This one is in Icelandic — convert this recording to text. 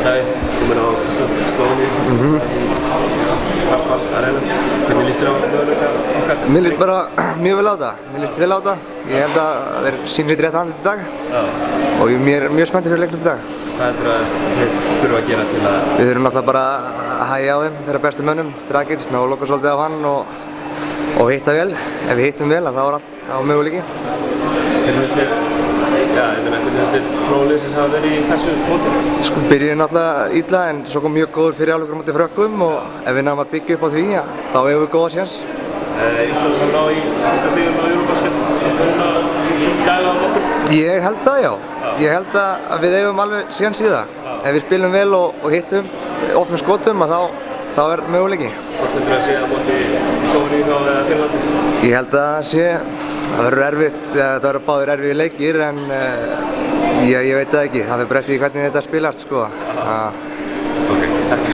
Davíð, komin á Ísland-Slóveníu í Hartwall Arena. Hvernig líst þér á möguleika okkar? Mér líst bara mjög vel á þetta. Mér líst vel á þetta. Ég held að þeir sýni sitt rétt andlit í dag. Og ég er mjög spenntur fyrir leiknum í dag. Hvað heldur að þið þurfa að gera til að... Við þurfum náttúrulega bara að hægja á þeim, þeirra bestu mönnum, Dragic, og loka svolítið á hann og hitta vel. Ef við hittum vel, þá er allt möguleiki. Hvernig finnst þér, hvernig finnst þér prófliðsins hafa verið í þessu móti? Sko, byrjuðum náttúrulega illa en svo kom mjög góður fyrir hálfleikur á móti Frökkum og ef við náum að byggja upp á því, þá hefur við góða séns. Ísland var ná í fyrsta sigurinn á Eurobasket núna í dag á morgun? Ég held það, já. Ég held að við eigum alveg séns í það. Ef við spilum vel og hittum, opnum skotum, þá er möguleiki. Hvort heldur að sé á móti Slóveníu eða Finnlandi? Ég held að það verður erfitt, það verður báðir erfiðir leikir en ég veit það ekki. Það fer bara eftir hvernig þetta spilast, sko. Ok, takk.